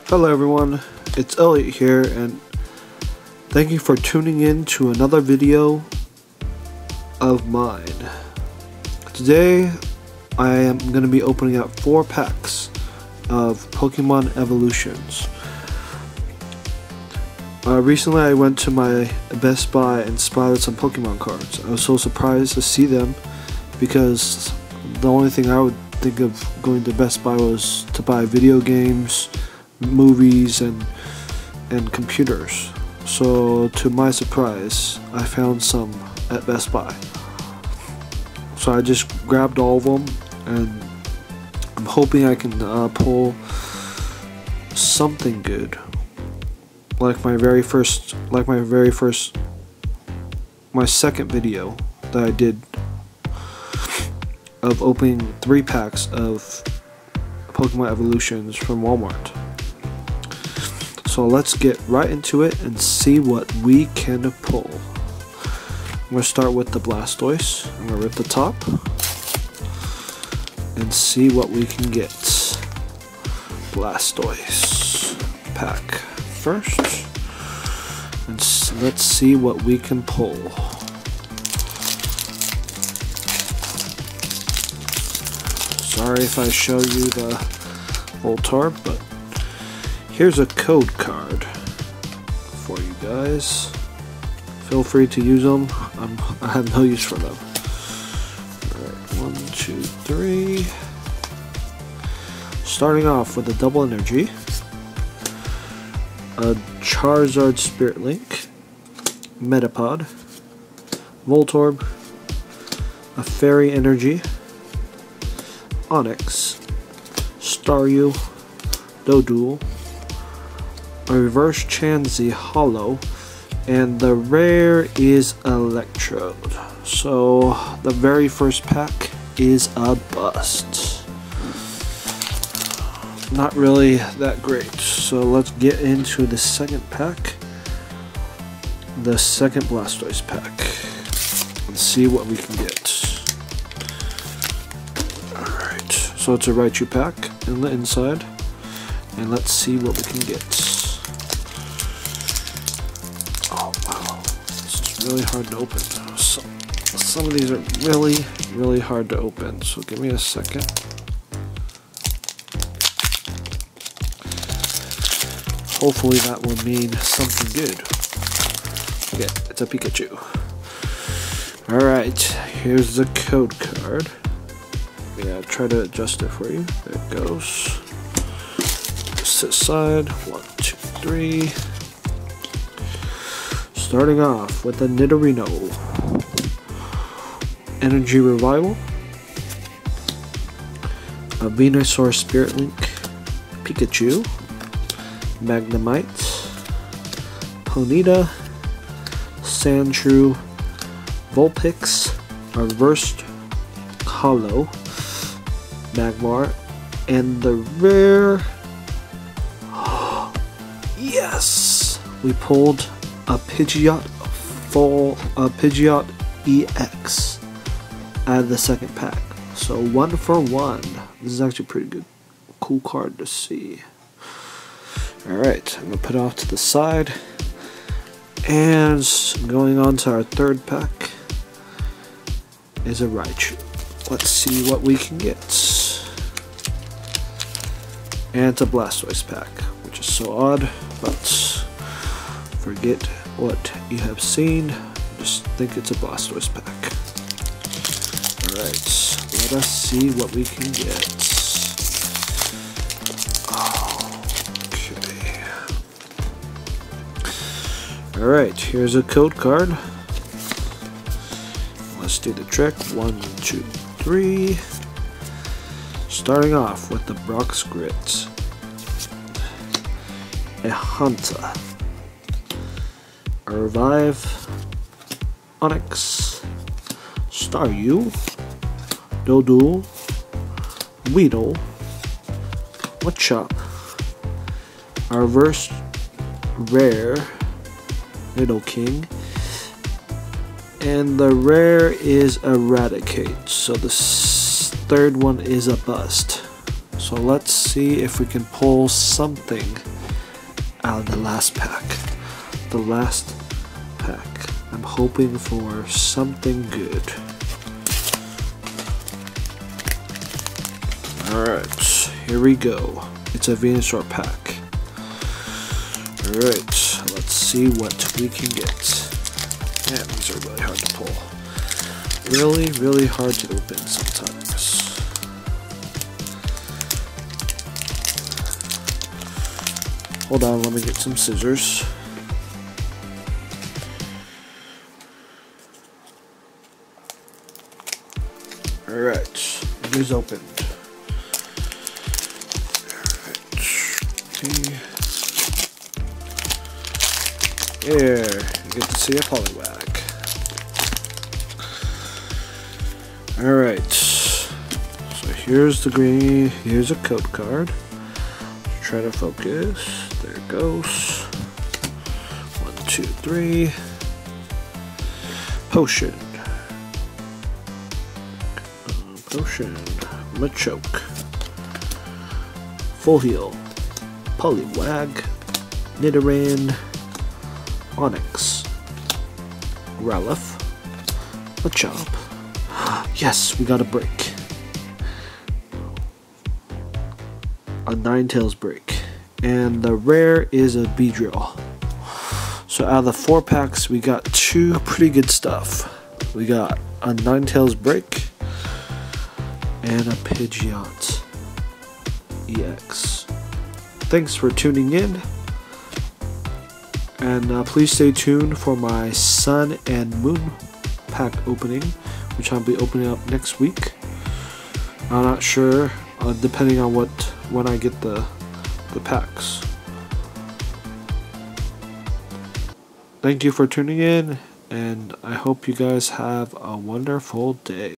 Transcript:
Hello everyone, it's Elliot here, and thank you for tuning in to another video of mine. Today I am going to be opening up 4 packs of Pokemon Evolutions. Recently I went to my Best Buy and spotted some Pokemon cards. I was so surprised to see them because the only thing I would think of going to Best Buy was to buy video games, movies, and computers. So to my surprise, I found some at Best Buy. So I just grabbed all of them, and I'm hoping I can pull something good, like my second video that I did of opening 3 packs of Pokemon Evolutions from Walmart. So let's get right into it and see what we can pull. I'm going to start with the Blastoise. I'm going to rip the top and see what we can get. Blastoise pack first, and let's see what we can pull. Sorry if I show you the Voltorb, but here's a code card for you guys. Feel free to use them. I have no use for them. Alright, 1, 2, 3. Starting off with a double energy, a Charizard Spirit Link, Metapod, Voltorb, a Fairy Energy, Onix, Staryu, Doduo, a Reverse Chansey Hollow, and the rare is Electrode. So the very first pack is a bust. Not really that great. So let's get into the second pack, the second Blastoise pack, and see what we can get. Alright, so it's a Raichu pack in the inside, and let's see what we can get. Oh wow, it's really hard to open. Some of these are really hard to open, so give me a second. Hopefully that will mean something good. Okay, it's a Pikachu. Alright, here's the code card. Yeah, try to adjust it for you. There it goes. Just aside. 1, 2, 3. Starting off with a Nidorino. Energy Revival. A Venusaur Spirit Link. Pikachu. Magnemite, Ponyta, Sandshrew, Vulpix, a Reversed Hollow, Magmar, and the rare. Yes, we pulled a Pidgeot EX out of the second pack. So 1 for 1. This is actually pretty good, cool card to see. Alright, I'm going to put it off to the side, and going on to our third pack is a Raichu. Let's see what we can get. And it's a Blastoise pack, which is so odd, but forget what you have seen, just think it's a Blastoise pack. Alright, let us see what we can get. Alright, here's a code card. Let's do the trick. 1, 2, 3. Starting off with the Brock's Grit. A Hunter. A Revive. Onix. Staryu. Doduo. Weedle. Machop. A Reverse Rare. Nidoking, and the rare is Eradicate, so the third one is a bust. So let's see if we can pull something out of the last pack. The last pack. I'm hoping for something good. Alright, here we go. It's a Venusaur pack. Alright, let's see what we can get. Man, these are really hard to pull. Really, really hard to open sometimes. Hold on, let me get some scissors. Alright, it is opened. There, you get to see a Poliwag. Alright, so here's the green, here's a code card. Try to focus, there it goes. 1, 2, 3. Potion. Potion. Machoke. Full Heal. Poliwag. Nidoran. Onix. Rowlet. Machop. Yes, we got a break. A Ninetales break. And the rare is a Beedrill. So out of the 4 packs, we got 2 pretty good stuff. We got a Ninetales break and a Pidgeot EX. Thanks for tuning in. And please stay tuned for my Sun and Moon pack opening, which I'll be opening up next week. I'm not sure, depending on when I get the packs. Thank you for tuning in, and I hope you guys have a wonderful day.